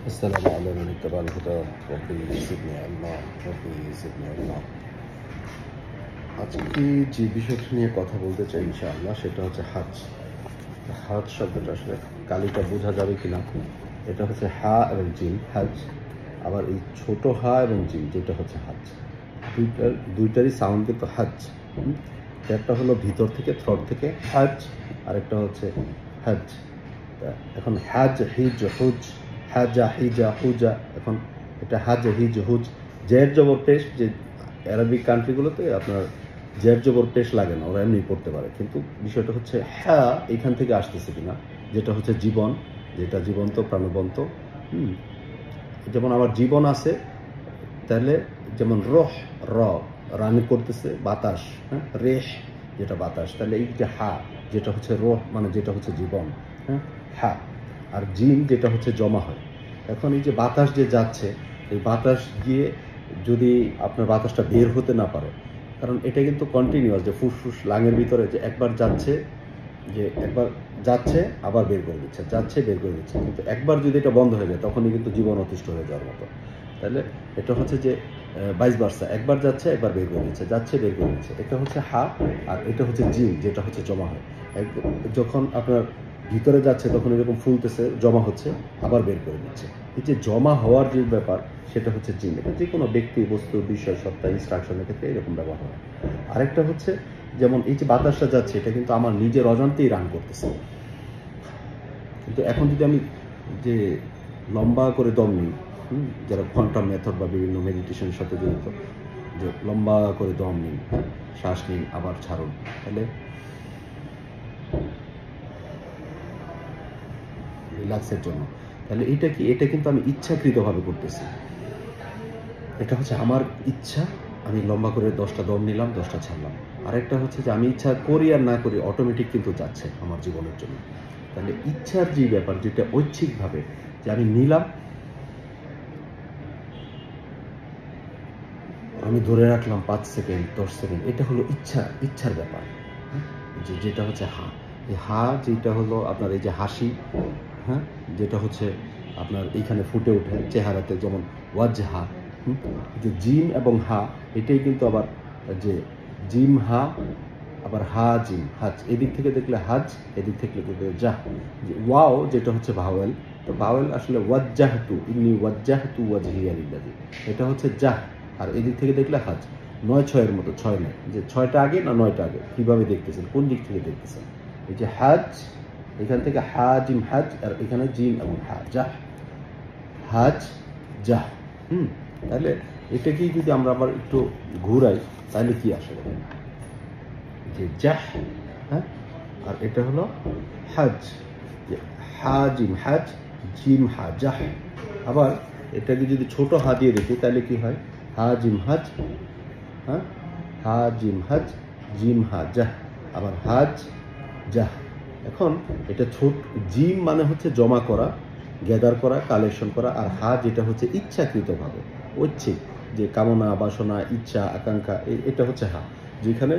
السلام على من اتبع الهدى ربي زدني علما ربي زدني علما। আজকে যে বিষয়টা নিয়ে কথা বলতে চাই ইনশাআল্লাহ সেটা হচ্ছে হাজ। হাজ শব্দটা আসলে কালিটা বোঝা যাবে কিনা, এটা হচ্ছে হা এবং জিম হাজ, আবার এই ছোট হা এবং জিম যেটা হচ্ছে হাজ, দুইটারই সাউন্ড কিন্তু হাজ। একটা হলো ভিতর থেকে থ্রট থেকে হাজ, আরেকটা হচ্ছে হাজ। এখন হাজ হিজ হুজ, হাজা হিজা হুজা, এখন এটা হাজ হিজ হুজ জের জবর পেশ, যে অ্যারাবিক কান্ট্রিগুলোতে আপনার জের জবর পেশ লাগে না, ওরা এমনি পড়তে পারে, কিন্তু বিষয়টা হচ্ছে হ্যাঁ এখান থেকে আসতেছে কিনা, যেটা হচ্ছে জীবন, যেটা জীবন্ত প্রাণবন্ত। যেমন আমার জীবন আছে, তাহলে যেমন রহ র রানি করতেছে বাতাস, হ্যাঁ রেশ যেটা বাতাস, তাহলে এই যে হা যেটা হচ্ছে রোহ মানে যেটা হচ্ছে জীবন, হ্যাঁ হা, আর জিম যেটা হচ্ছে জমা হয়। এখন এই যে বাতাস যে যাচ্ছে, এই বাতাস গিয়ে যদি আপনার বাতাসটা বের হতে না পারে, কারণ এটা কিন্তু কন্টিনিউয়াস, যে ফুসফুস লাঙের ভিতরে যে একবার যাচ্ছে, যে একবার যাচ্ছে আবার বের করে দিচ্ছে, যাচ্ছে বের করে দিচ্ছে, কিন্তু একবার যদি এটা বন্ধ হয়ে যায় তখনই কিন্তু জীবন অতিষ্ঠ হয়ে যাওয়ার মতো। তাহলে এটা হচ্ছে যে বাইশ বার্সা, একবার যাচ্ছে একবার বের করে দিচ্ছে, যাচ্ছে বের করে দিচ্ছে, এটা হচ্ছে হা। আর এটা হচ্ছে জিম যেটা হচ্ছে জমা হয়। যখন আপনার ভিতরে যাচ্ছে তখন এরকম ফুলতেছে, জমা হচ্ছে, আবার বের করে দিচ্ছে। এই যে জমা হওয়ার যে ব্যাপার সেটা হচ্ছে জিম। এটা যে কোনো ব্যক্তি বস্তু বিষয় সত্তা ইনস্ট্রাকশনের ক্ষেত্রে এরকম ব্যবহার হয়। আরেকটা হচ্ছে যেমন এই যে বাতাসটা যাচ্ছে, এটা কিন্তু আমার নিজের অজান্তেই রান করতেছে, কিন্তু এখন যদি আমি যে লম্বা করে দম নিই, যারা কোয়ান্টাম মেথড বা বিভিন্ন মেডিটেশনের সাথে জড়িত, যে লম্বা করে দম নিন, শ্বাস নিন আবার ছাড়ুন, তাহলে রিল্যাক্সের জন্য, তাহলে এটা কি, এটা কিন্তু আমি ইচ্ছাকৃতভাবে করতেছি, এটা হচ্ছে আমার ইচ্ছা, আমি লম্বা করে 10টা দম নিলাম, 10টা ছাড়লাম। আরেকটা হচ্ছে যে আমি ইচ্ছা করি আর না করি অটোমেটিক কিন্তু যাচ্ছে আমার জীবনের জন্য। তাহলে ইচ্ছার যে ব্যাপার, যেটা ঐচ্ছিকভাবে যে আমি নিলাম, আমি ধরে রাখলাম 5 সেকেন্ড 10 সেকেন্ড, এটা হলো ইচ্ছার ব্যাপার। যেটা হচ্ছে হা, এই হা যেটা হলো আপনার এই যে হাসি, হ্যাঁ যেটা হচ্ছে আপনার এইখানে ফুটে ওঠে চেহারাতে, যেমন ওয়াজহা। যে জিম এবং হা এটাই কিন্তু আবার যে জিম হা, আবার হা জিম হাজ, এদিক থেকে দেখলে হাজ, এদিক থেকে দেখলে জাহ। ওয়াও যেটা হচ্ছে ভাওয়েল, তো ভাওয়েল আসলে ওয়াজ্জাহতু, ইন্নী ওয়াজ্জাহতু ওয়াজহিয়া লিল্লাহি, এটা হচ্ছে জাহ, আর এদিক থেকে দেখলে হাজ। 9-6-এর মতো, 6 নয়, যে 6টা আগে না 9টা আগে, কিভাবে দেখতেছেন, কোন দিক থেকে দেখতেছেন। এই যে হাজ, এখান থেকে হা জিম হাজ, আর এখানে জিম এবং হা জাহ, হাজ জাহ। তাহলে এটাকেই যদি আমরা আবার একটু ঘুরাই, তাহলে কি আসে যে জাহ, হ্যাঁ, আর এটা হলো হাজ, যে হা জিম হাজ, জিম হা জাহ। আবার এটাকে যদি ছোট হা দিয়ে দেখি তাহলে কি হয়, হা জিম হাজ, হ্যাঁ হা জিম হাজ, জিম হা জাহ, আবার হাজ জাহ। এখন এটা ছোট, জিম মানে হচ্ছে জমা করা, গ্যাদার করা, কালেকশন করা, আর হা যেটা হচ্ছে ইচ্ছাকৃতভাবে ঐচ্ছিক, যে কামনা বাসনা ইচ্ছা আকাঙ্ক্ষা, এটা হচ্ছে হা, যেখানে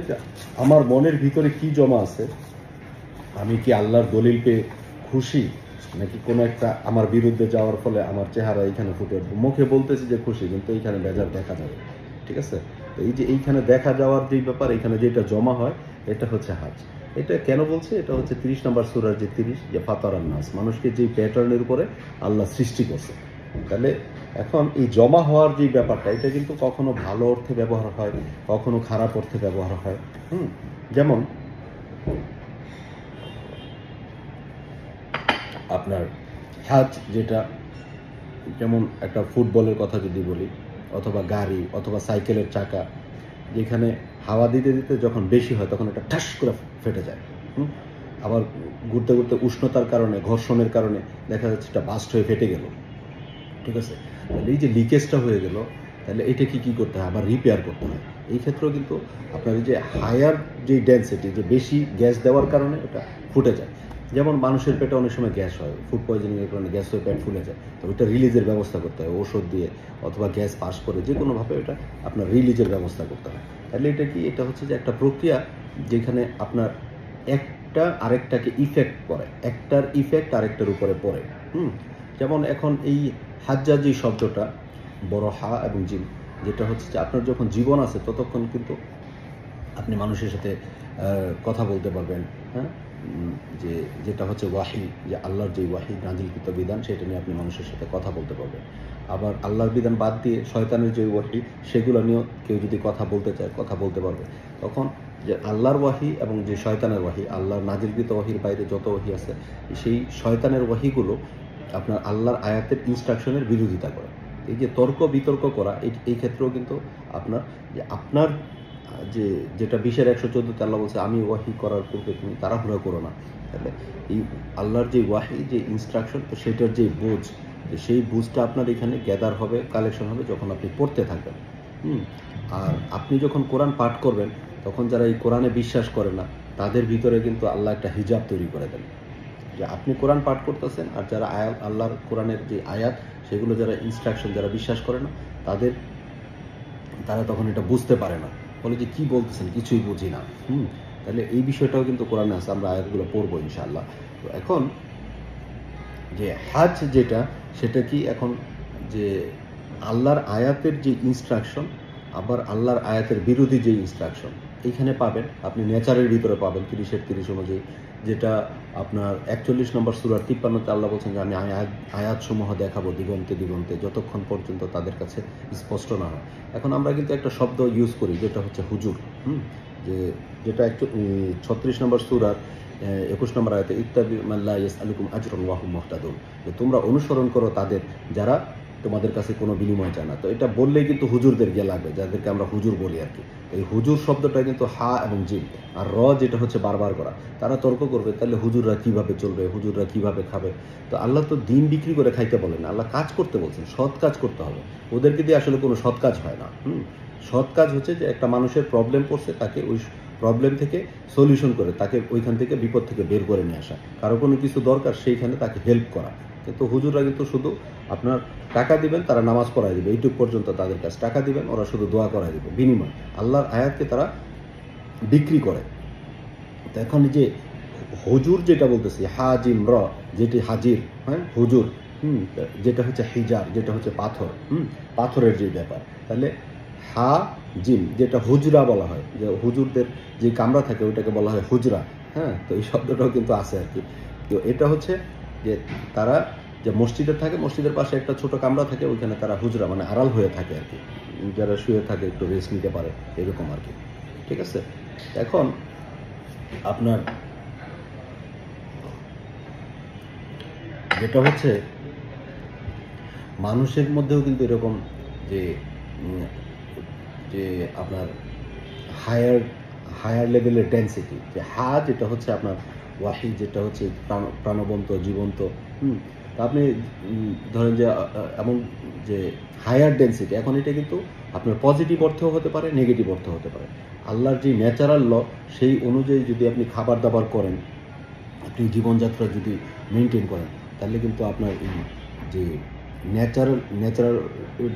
আমার মনের ভিতরে কি জমা আছে, আমি কি আল্লাহর দলিল পেয়ে খুশি, নাকি কোনো একটা আমার বিরুদ্ধে যাওয়ার ফলে আমার চেহারা এইখানে ফুটে উঠবে, মুখে বলতেছি যে খুশি কিন্তু এইখানে বেজার দেখা যাবে, ঠিক আছে। তো এই যে এইখানে দেখা যাওয়ার যে ব্যাপার, এখানে যেটা জমা হয়, এটা হচ্ছে হাজ। এটা কেন বলছে, এটা হচ্ছে 30 নম্বর সূরার যে 30, যে ফাতারান নাস, মানুষকে যে প্যাটার্নের উপরে আল্লাহ সৃষ্টি করছে। তাহলে এখন এই জমা হওয়ার যে ব্যাপারটা, এটা কিন্তু কখনো ভালো অর্থে ব্যবহার হয়, কখনো খারাপ অর্থে ব্যবহার হয়। যেমন আপনার হাজ যেটা, যেমন একটা ফুটবলের কথা যদি বলি, অথবা গাড়ি অথবা সাইকেলের চাকা, যেখানে হাওয়া দিতে দিতে যখন বেশি হয় তখন এটা ঠাস করে ফেটে যায়। আবার ঘুরতে ঘুরতে উষ্ণতার কারণে, ঘর্ষণের কারণে দেখা যাচ্ছে এটা বাস্ট হয়ে ফেটে গেল, ঠিক আছে। তাহলে এই যে লিকেজটা হয়ে গেল, তাহলে এটাকে কি করতে হয়, আবার রিপেয়ার করতে হয়। এই ক্ষেত্রেও কিন্তু আপনার এই যে হায়ার যে ডেন্সিটি, যে বেশি গ্যাস দেওয়ার কারণে এটা ফুটে যায়। যেমন মানুষের পেটে অনেক সময় গ্যাস হয়, ফুড পয়জনিংয়ের কারণে গ্যাস হয়ে পেট ফুলে যায়, তো ওইটা রিলিজের ব্যবস্থা করতে হয় ওষুধ দিয়ে, অথবা গ্যাস পাস করে যে কোনোভাবে ওটা আপনার রিলিজের ব্যবস্থা করতে হয়। তাহলে এটা কি, এটা হচ্ছে যে একটা প্রক্রিয়া যেখানে আপনার একটা আরেকটাকে ইফেক্ট করে, একটার ইফেক্ট আরেকটার উপরে পড়ে। যেমন এখন এই হাজ্জা যে শব্দটা বড় হা এবং জিম, যেটা হচ্ছে যে আপনার যখন জীবন আছে ততক্ষণ কিন্তু আপনি মানুষের সাথে কথা বলতে পারবেন, হ্যাঁ, যে যেটা হচ্ছে ওয়াহি, যে আল্লাহর যে ওয়াহি নাজিলকৃত বিধান, সেটা নিয়ে আপনি মানুষের সাথে কথা বলতে পারবেন। আবার আল্লাহর বিধান বাদ দিয়ে শয়তানের যে ওয়াহি, সেগুলো নিয়েও কেউ যদি কথা বলতে চায় কথা বলতে পারবে। তখন যে আল্লাহর ওয়াহি এবং যে শয়তানের ওয়াহি, আল্লাহর নাজিলকৃত ওয়াহির বাইরে যত ওয়াহি আছে, সেই শয়তানের ওয়াহিগুলো আপনার আল্লাহর আয়াতের ইনস্ট্রাকশনের বিরোধিতা করে। এই যে তর্ক বিতর্ক করা, এই ক্ষেত্রেও কিন্তু আপনার যে যেটা 20-114 আল্লাহ বলছে, আমি ওয়াহি করার পূর্বে তুমি তাড়াহুড়া করো না। তাহলে এই আল্লাহর যে ওয়াহি, যে ইনস্ট্রাকশন, তো সেটার যে বুঝ, সেই বুঝটা আপনার এখানে গ্যাদার হবে, কালেকশন হবে যখন আপনি পড়তে থাকবেন। আর আপনি যখন কোরআন পাঠ করবেন, তখন যারা এই কোরআনে বিশ্বাস করে না, তাদের ভিতরে কিন্তু আল্লাহ একটা হিজাব তৈরি করে দেন, যে আপনি কোরআন পাঠ করতেছেন, আর যারা আল্লাহর কোরআনের যে আয়াত, সেগুলো যারা ইনস্ট্রাকশন যারা বিশ্বাস করে না, তারা তখন এটা বুঝতে পারে না, বলে যে কি বলতেছেন, কিছুই বুঝি না। তাহলে এই বিষয়টাও কিন্তু কোরআনে আছে, আমরা আয়াতগুলো পড়বো ইনশাআল্লাহ। তো এখন যে হাজ যেটা, সেটা কি এখন যে আল্লাহর আয়াতের যে ইনস্ট্রাকশন, আবার আল্লাহর আয়াতের বিরোধী যে ইনস্ট্রাকশন এইখানে পাবেন। আপনি নেচারের ভিতরে পাবেন 30-30 অনুযায়ী, যেটা আপনার 41 নম্বর সূরার 53-তে আল্লাহ বলছেন যে আমি আয়াতসমূহ দেখাবো দিগন্তে দিগন্তে, যতক্ষণ পর্যন্ত তাদের কাছে স্পষ্ট না হয়। এখন আমরা কিন্তু একটা শব্দ ইউজ করি, যেটা হচ্ছে হুজুর, যেটা 36 নম্বর সূরার 21 নম্বর আয়াতে, ইত্তাবি মান লা ইয়াসআলুকুম আজরান ওয়া হুম মুহতাদুন, যে তোমরা অনুসরণ করো তাদের যারা তোমাদের কাছে কোনো বিনিময় চায় না। তো এটা বললেই কিন্তু হুজুরদের গিয়ে লাগবে, যাদেরকে আমরা হুজুর বলি আর কি। এই হুজুর শব্দটা কিন্তু হা এবং জিম, আর র যেটা হচ্ছে বারবার করা। তারা তর্ক করবে, তাহলে হুজুররা কিভাবে চলবে, হুজুররা কিভাবে খাবে? তো আল্লাহ তো দিন বিক্রি করে খাইতে বলেন, আল্লাহ কাজ করতে বলছেন, সৎ কাজ করতে হবে। ওদেরকে দিয়ে আসলে কোনো সৎ কাজ হয় না। সৎ কাজ হচ্ছে যে একটা মানুষের প্রবলেম পড়ছে, তাকে ওই প্রবলেম থেকে সলিউশন করে, তাকে ওইখান থেকে বিপদ থেকে বের করে নিয়ে আসা, কারো কোনো কিছু দরকার সেইখানে তাকে হেল্প করা। কিন্তু হুজুররা কিন্তু শুধু আপনার টাকা দিবেন, তারা নামাজ পড়াই দিবে, এইটুক পর্যন্ত তাদের কাছে। টাকা দিবেন, ওরা শুধু দোয়া করাই দিবে, বিনিময় আল্লাহর আয়াতকে তারা বিক্রি করে। তো এখন যে হুজুর যেটা বলতেছি, হাজিম র, যেটি হাজির, হ্যাঁ, হুজুর, যেটা হচ্ছে হিজার, যেটা হচ্ছে পাথর, পাথরের যে ব্যাপার। তাহলে হা জিম, যেটা হুজরা বলা হয়, যে হুজুরদের যে কামরা থাকে ওইটাকে বলা হয় হুজরা। হ্যাঁ, তো এই শব্দটাও কিন্তু আছে আর কি। তো এটা হচ্ছে যে তারা যে মসজিদে থাকে, মসজিদের পাশে একটা ছোট কামরা থাকে, ওইখানে তারা হুজরা মানে আড়াল হয়ে থাকে আর কি, যারা শুয়ে থাকে একটু রেস্ট নিতে পারে, এরকম আর কি। ঠিক আছে, এখন আপনার যেটা হচ্ছে মানুষের মধ্যেও কিন্তু এরকম যে যে আপনার হায়ার লেভেলের ডেন্সিটি, যে হা যেটা হচ্ছে আপনার ওয়াহি, যেটা হচ্ছে প্রাণবন্ত জীবন্ত। তা আপনি ধরেন যে এমন যে হায়ার ডেন্সিটি, এখন এটা কিন্তু আপনার পজিটিভ অর্থেও হতে পারে, নেগেটিভ অর্থ হতে পারে। আল্লাহর যে ন্যাচারাল ল, সেই অনুযায়ী যদি আপনি খাবার দাবার করেন, আপনি জীবনযাত্রা যদি মেনটেন করেন, তাহলে কিন্তু আপনার এই যে ন্যাচারাল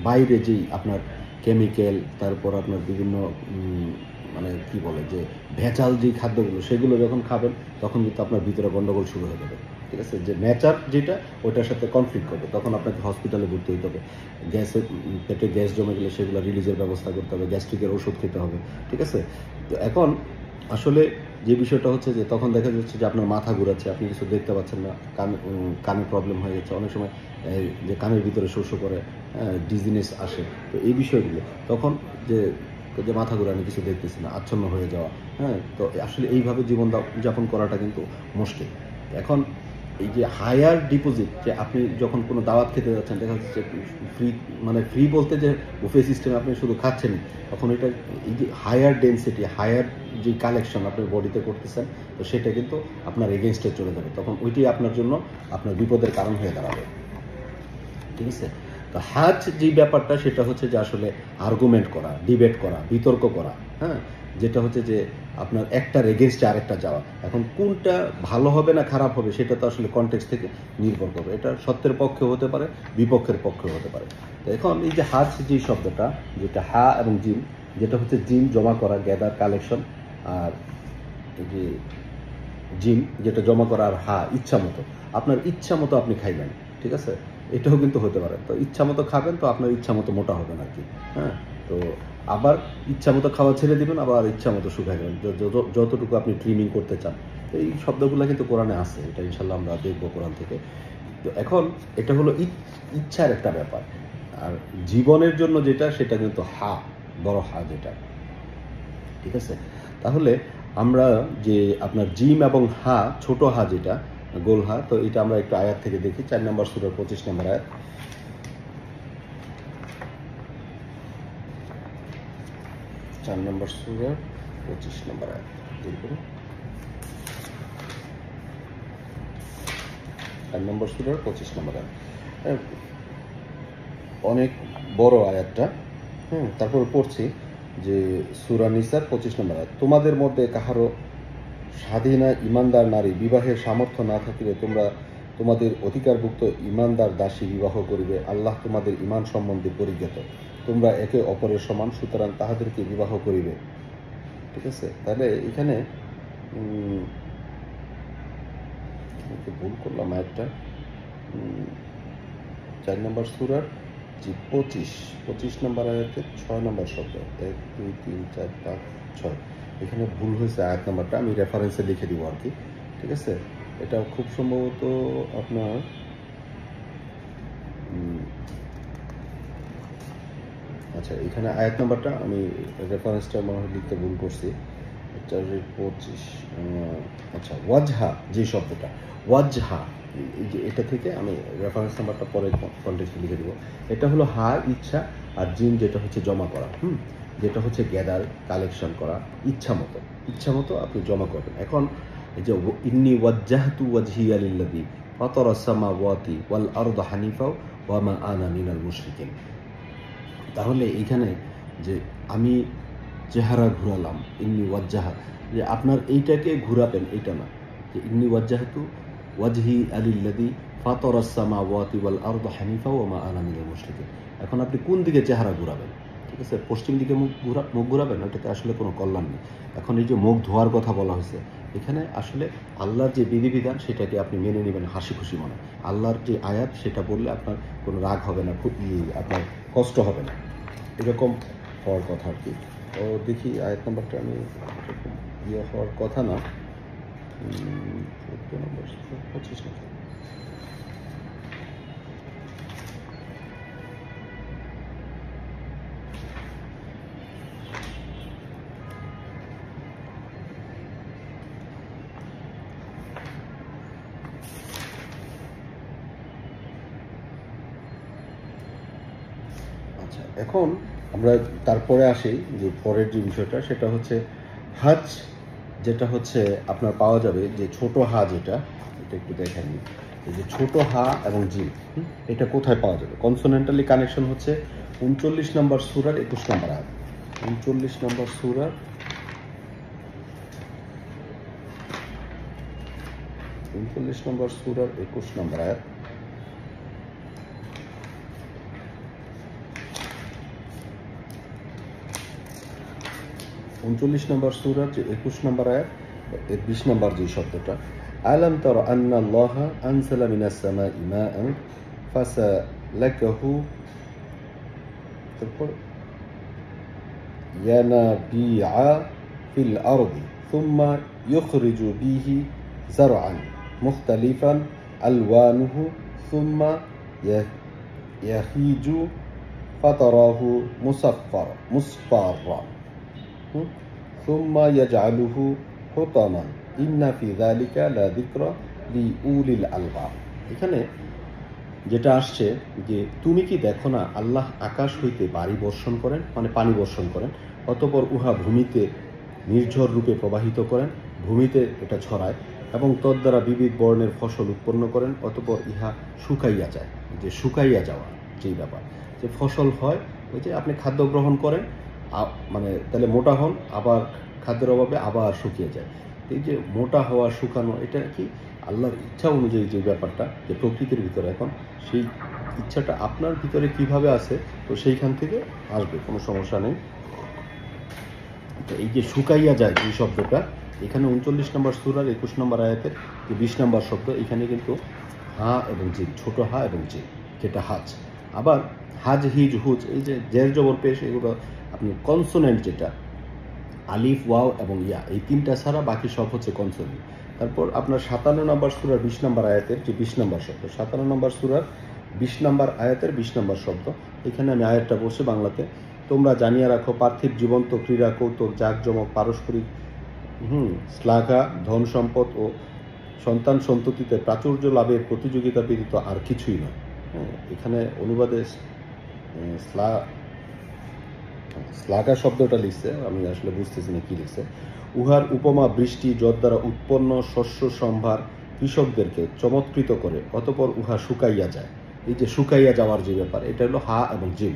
বাইরে যেই আপনার কেমিক্যাল, তারপর আপনার বিভিন্ন মানে কি বলে যে ভেজাল যেই খাদ্যগুলো, সেগুলো যখন খাবেন, তখন কিন্তু আপনার ভিতরে গন্ডগোল শুরু হয়ে যাবে। ঠিক আছে, যে নেচার যেটা, ওইটার সাথে কনফ্লিক্ট করবে, তখন আপনাকে হসপিটালে ভর্তি হতে হবে। পেটে গ্যাস জমে গেলে সেগুলো রিলিজের ব্যবস্থা করতে হবে, গ্যাস্ট্রিকের ওষুধ খেতে হবে। ঠিক আছে, তো এখন আসলে যে বিষয়টা হচ্ছে যে তখন দেখা যাচ্ছে যে আপনার মাথা ঘুরাচ্ছে, আপনি কিছু দেখতে পাচ্ছেন না, কানে প্রবলেম হয়ে যাচ্ছে, অনেক সময় যে কানের ভিতরে শোষণ করে, ডিজিনেস আসে। তো এই বিষয়গুলো তখন যে মাথা ঘুরানো, কিছু দেখতেছি না, আচ্ছন্ন হয়ে যাওয়া, হ্যাঁ, তো আসলে এইভাবে জীবন যাপন করাটা কিন্তু মুশকিল। এখন এই যে হায়ার ডিপোজিট, যে আপনি যখন কোনো দাওয়াত খেতে যাচ্ছেন, দেখা যাচ্ছে ফ্রি বলতে যে বুফে সিস্টেমে আপনি শুধু খাচ্ছেন, তখন এটা এই যে হায়ার ডেন্সিটি, হায়ার যে কালেকশন আপনার বডিতে করতেছেন, তো সেটা কিন্তু আপনার এগেনস্টে চলে যাবে, তখন ওইটাই আপনার জন্য আপনার বিপদের কারণ হয়ে দাঁড়াবে। ঠিক আছে, তো হাজ যে ব্যাপারটা, সেটা হচ্ছে যে আসলে আর্গুমেন্ট করা, ডিবেট করা, বিতর্ক করা, হ্যাঁ, যেটা হচ্ছে যে আপনার একটার এগেনস্টে আরেকটা যাওয়া। এখন কোনটা ভালো হবে না খারাপ হবে, সেটা তো আসলে কনটেক্সট থেকে নির্ভর করবে। এটা সত্যের পক্ষে হতে পারে, বিপক্ষের পক্ষে হতে পারে। তো এখন এই যে হাজ যে শব্দটা, যেটা হা এবং জিম, যেটা হচ্ছে জিম জমা করা, গ্যাদার, কালেকশন, আর এই যে জিম যেটা জমা করা, আর হা ইচ্ছা মতো, আপনার ইচ্ছা মতো আপনি খাইবেন। ঠিক আছে, এটাও কিন্তু হতে পারে। তো ইচ্ছা মতো খাবেন, তো আপনার ইচ্ছা মতো মোটা হবেন আর কি। হ্যাঁ, তো আবার ইচ্ছা মতো খাওয়া ছেড়ে দিবেন, আবার ইচ্ছা মতো শুকাই দেবেন, যতটুকু আপনি ট্রিমিং করতে চান। তো এই শব্দগুলো কিন্তু কোরআনে আছে, এটা ইনশাল্লাহ আমরা দেখবো কোরআন থেকে। তো এখন এটা হলো ইচ্ছার একটা ব্যাপার। আর জীবনের জন্য যেটা, সেটা কিন্তু হা, বড় হা যেটা, ঠিক আছে। তাহলে আমরা যে আপনার জিম এবং হা, ছোট হা যেটা, গোল হা, তো এটা আমরা একটু আয়াত থেকে দেখি। 4 নম্বর সূরার 25 নম্বর আয়াত। 4 নম্বর সূরার 25 নম্বর আয়াত দেখুন। 4 নম্বর সূরার 25 নম্বর আয়াত, অনেক বড় আয়াতটা। তারপর পড়ছি যে সূরা নিসার 25 নম্বর আয়াত। তোমাদের মধ্যে কাহারো স্বাধীনা ইমানদার নারী বিবাহের সামর্থ্য না থাকিলে তোমরা তোমাদের অধিকারভুক্ত ইমানদার দাসী বিবাহ করিবে। আল্লাহ তোমাদের ইমান সম্বন্ধে পরিজ্ঞাত, তোমরা একে অপরের সমান, সুতরাং তাহাদেরকে বিবাহ করিবে। ঠিক আছে, তাহলে এখানে ভুল করলাম আয়াতটা। 4 নম্বর সূরার জি 25 নম্বর আয়াতে 6 নম্বর শব্দ, 1 2 3 4 5 6, এখানে ভুল হয়েছে আয়াত নাম্বারটা, আমি রেফারেন্সে লিখে দিব আর কি। ঠিক আছে, এটা খুব সম্ভবত আপনার আচ্ছা, এখানে আয়াত নাম্বারটা আমি রেফারেন্সটা মনে হয় লিখতে ভুল করছি। 25 আচ্ছা, ওয়াজহা যে শব্দটা, ওয়াজহা, এই যে এটা থেকে আমি রেফারেন্স নাম্বারটা পরে কন্টেক্সটে লিখে দিব। এটা হলো হা ইচ্ছা, আর জিন যেটা হচ্ছে জমা করা, যেটা হচ্ছে গ্যাদার, কালেকশন করা, ইচ্ছা মতো আপনি জমা করবেন। এখন এই যে ইন্নী ওয়াজ্জাহতু ওয়াজহিয়া লিল্লাযী ফাতারাস সামাওয়াতি ওয়াল আরদা হানিফা ওয়া মা আনা মিনাল মুশরিকিন। তাহলে এইখানে যে আমি চেহারা ঘুরালাম, ইন্নি ওয়াজ্জাহা, যে আপনার এইটাকে ঘুরাবেন, এইটা না, যে ইন্নি ওয়াজ্জাহতু ওয়াজহি আলিল্লাযী ফাতারাস সামাওয়াতি ওয়াল আরদা হানিফা ওয়া মা আনা মিনাল মুশরিকিন। এখন আপনি কোন দিকে চেহারা ঘুরাবেন? ঠিক আছে, পশ্চিম দিকে মুখ ঘুরাবেন, ওটাতে আসলে কোনো কল্যাণ নেই। এখন এই যে মুখ ধোয়ার কথা বলা হয়েছে, এখানে আসলে আল্লাহর যে বিধিবিধান সেটাকে আপনি মেনে নেবেন হাসি খুশি মনে। আল্লাহর যে আয়াত সেটা বললে আপনার কোনো রাগ হবে না, খুব আপনার কষ্ট হবে না, এরকম হওয়ার কথা আর কি। তো দেখি আয়াত নাম্বারটা, আমি এরকম হওয়ার কথা না, 14 নম্বর 25 নম্বর। আচ্ছা, এখন আমরা তারপরে আসি যে পরের যে বিষয়টা, সেটা হচ্ছে হাজ, যেটা হচ্ছে আপনার পাওয়া যাবে যে ছোট হা যেটা, এটা একটু দেখেন, এই যে ছোট হা এবং জিম, এটা কোথায় পাওয়া যাবে? কনসোনেন্টালি কানেকশন হচ্ছে 39 নম্বর সূরার 21 নম্বর আয়াত। 39 নম্বর সূরার 21 নম্বর আয়াত। উনচল্লিশ নম্বর সূরার যে 21 নম্বর আয়াত, 20 নম্বর যে শব্দটা, আলাম তারা আন্না আল্লাহ আনজালা মিনাস সামাই মাআন ফাসালাকাহু, তারপর ইয়ানাবিআ ফিল আরদি সুম্মা ইউখরিজু বিহি যারআন মুখতালিফান আলওয়ানুহু সুম্মা ইয়াহিজু ফাতারাহু মুসফাররা সুম্মা ইয়াজআলুহু হুতামান ইন্না ফি যালিকা লাযিকরা লিউলিল আলবাব। এখানে যেটা আসছে যে তুমি কি দেখো না, আল্লাহ আকাশ হইতে বাড়ি বর্ষণ করেন, মানে পানি বর্ষণ করেন, অতঃপর উহা ভূমিতে নির্ঝর রূপে প্রবাহিত করেন, ভূমিতে এটা ছড়ায় এবং তদ্বারা বিবিধ বর্ণের ফসল উৎপন্ন করেন, অতঃপর ইহা শুকাইয়া যায়। যে শুকাইয়া যাওয়া যেই ব্যাপার, যে ফসল হয়, ওই যে আপনি খাদ্য গ্রহণ করেন, মানে তাহলে মোটা হন, আবার খাদ্যের অভাবে আবার শুকিয়ে যায়। এই যে মোটা হওয়া, শুকানো, এটা কি আল্লাহর ইচ্ছা অনুযায়ী যে ব্যাপারটা, যে প্রকৃতির ভিতরে, এখন সেই ইচ্ছাটা আপনার ভিতরে কিভাবে আছে, তো সেইখান থেকে আসবে, কোনো সমস্যা নেই। তো এই যে শুকাইয়া যায় এই শব্দটা, এখানে 39 নম্বর সূরার 21 নম্বর আয়াতের যে 20 নম্বর শব্দ, এখানে কিন্তু হা এবং জিম, ছোট হা এবং জিম, যেটা হাজ। আবার হাজ, হিজ, হুজ, এই যে জের জবর পেশ, এগুলো আপনি কনসোনেন্ট, যেটা আলিফ, ওয়াও এবং ইয়া, এই তিনটা ছাড়া বাকি সব হচ্ছে কনসোনেন্ট। তারপর আপনার 57 নম্বর সূরার 20 নম্বর আয়াতের যে 20 নম্বর শব্দ, 57 নম্বর সূরার 20 নম্বর আয়াতের 20 নম্বর শব্দ, এখানে আমি আয়াতটা বলছি বাংলাতে। তোমরা জানিয়ে রাখো, পার্থিব জীবন্ত ক্রীড়া কৌতুক জাঁকজমক পারস্পরিক শ্লাঘা ধন সম্পদ ও সন্তান সন্ততিতে প্রাচুর্য লাভের প্রতিযোগিতা ব্যতীত আর কিছুই নয়। এখানে অনুবাদে শ্লাঘা শব্দটা লিখছে, আমি আসলে বুঝতেছি না কি লিখছে। উহার উপমা বৃষ্টি যদ দ্বারা উৎপন্ন শস্য সম্ভার কৃষকদেরকে চমৎকৃত করে, অতপর উহা শুকাইয়া যায়। এই যে শুকাইয়া যাওয়ার যে ব্যাপার, এটা হলো হা এবং জিম।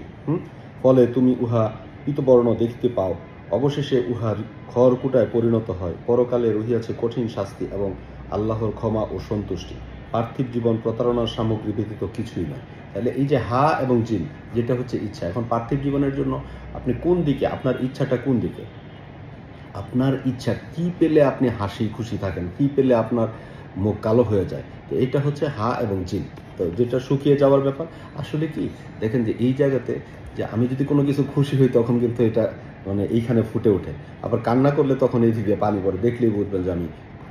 ফলে তুমি উহা পীতবর্ণ দেখতে পাও, অবশেষে উহার খড়কুটায় পরিণত হয়, পরকালে রহিয়াছে কঠিন শাস্তি এবং আল্লাহর ক্ষমা ও সন্তুষ্টি। পার্থিব জীবন প্রতারণার সামগ্রী ব্যতীত কিছুই নয়। তাহলে এই যে হা এবং জিম, যেটা হচ্ছে ইচ্ছা। এখন পার্থিব জীবনের জন্য আপনি কোন দিকে, আপনার ইচ্ছাটা কোন দিকে, আপনার ইচ্ছা কি পেলে আপনি হাসি খুশি থাকেন, কি পেলে আপনার মুখ কালো হয়ে যায়, তো এটা হচ্ছে হা এবং জিম। তো যেটা শুকিয়ে যাওয়ার ব্যাপার, আসলে কি দেখেন যে এই জায়গাতে যে আমি যদি কোনো কিছু খুশি হই তখন কিন্তু এটা মানে এইখানে ফুটে ওঠে, আবার কান্না করলে তখন এই দিকে পানি পড়ে, দেখলেই বুঝবেন যে আমি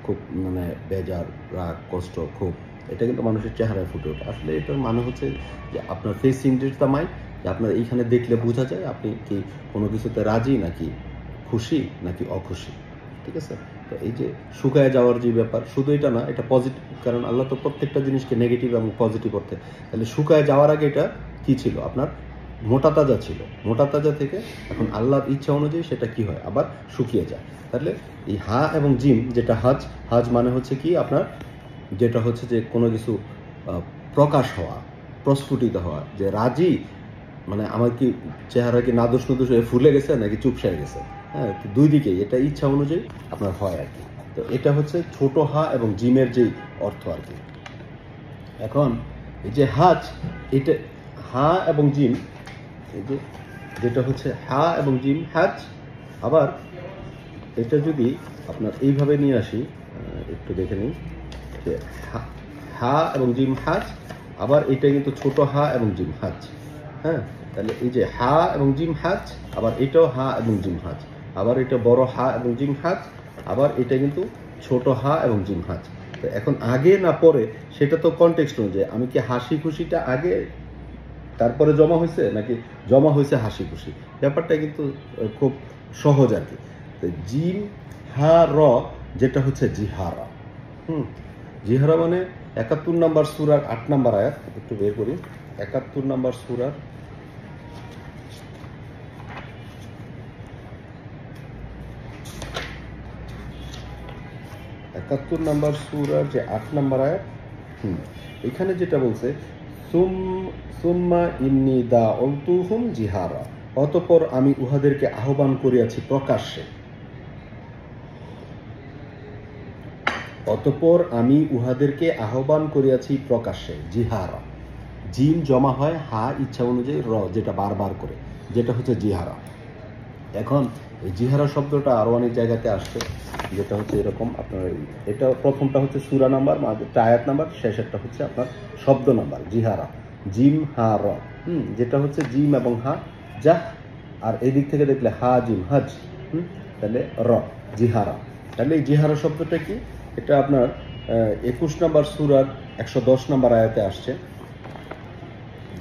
খুব মানে বেজার, রাগ, কষ্ট, খুব, এটা কিন্তু মানুষের চেহারায় ফুটে ওঠে। আসলে এটার মানে হচ্ছে যে আপনার ফেস ইন্ডিকেটস দ্য মাইন্ড, যে আপনার এইখানে দেখলে বোঝা যায় আপনি কি কোনো কিছুতে রাজি নাকি খুশি নাকি অখুশি। ঠিক আছে? তো এই যে শুকায় যাওয়ার যে ব্যাপার, শুধু এটা না, এটা পজিটিভ, কারণ আল্লাহ তো প্রত্যেকটা জিনিসকে নেগেটিভ এবং পজিটিভ অর্থে। তাহলে শুকায় যাওয়ার আগে এটা কি ছিল, আপনার মোটা তাজা ছিল, মোটা তাজা থেকে এখন আল্লাহর ইচ্ছা অনুযায়ী সেটা কি হয়, আবার শুকিয়ে যায়। তাহলে এই হা এবং জিম, যেটা হাজ, হাজ মানে হচ্ছে কি আপনার, যেটা হচ্ছে যে কোনো কিছু প্রকাশ হওয়া, প্রস্ফুটিত হওয়া, যে রাজি, মানে আমার কি চেহারা কি নাদুস নুদুস হয়ে ফুলে গেছে নাকি চুপসায় গেছে। হ্যাঁ, দুই দিকেই এটা ইচ্ছা অনুযায়ী আপনার হয় আর কি। তো এটা হচ্ছে ছোট হা এবং জিমের যেই অর্থ আর কি। এখন এই যে হাজ, এটা হা এবং জিম, এই যে যেটা হচ্ছে হা এবং জিম হাজ। আবার এটা যদি আপনার এইভাবে নিয়ে আসি, একটু দেখে নিন যে হা এবং জিম হাজ, আবার এটা কিন্তু ছোট হা এবং জিম হাজ। হ্যাঁ, তাহলে এই যে হা এবং জিম হাজ, আবার এটাও হা এবং জিম হাজ, আবার এটা বড় হা এবং জিম হাজ, আবার এটা কিন্তু ছোট হা এবং জিম হাজ। তো এখন আগে না পরে সেটা তো কনটেক্সট অনুযায়ী, আমি কি হাসি খুশিটা আগে তারপরে জমা হয়েছে নাকি জমা হয়েছে হাসি খুশি, ব্যাপারটা কিন্তু খুব সহজ আর কি। তো জিম হা র, যেটা হচ্ছে জিহারা। জিহারা মানে 71 নম্বর সূরার 8 নম্বর আয়াত, একটু বের করি। 71 নম্বর সূরার 71 নম্বর সূরার যে 8 নম্বর আয়াত, এখানে যেটা বলছে, সুম্মা ইন্নী দাউতুহুম জিহারা, অতঃপর আমি উহাদেরকে আহ্বান করিয়াছি প্রকাশ্যে। অতঃপর আমি উহাদেরকে আহ্বান করিয়াছি প্রকাশ্যে, জিহারা। জিম জমা হয় হা ইচ্ছা অনুযায়ী র, যেটা বারবার করে, যেটা হচ্ছে জিহারা। এখন এই জিহারা শব্দটা আরো অনেক জায়গাতে আসছে, যেটা হচ্ছে এরকম আপনার, এটা প্রথমটা হচ্ছে সূরা নাম্বার, মাঝেরটা আয়াত নাম্বার, শেষেরটা হচ্ছে আপনার শব্দ নাম্বার। জিহারা, জিম হা র, যেটা হচ্ছে জিম এবং হা যা, আর এদিক থেকে দেখলে হা জিম হাজ, তাহলে র, জিহারা। তাহলে এই জিহারা শব্দটা কি, এটা আপনার 21 নম্বর সূরার 110 নম্বর আয়াতে আসছে,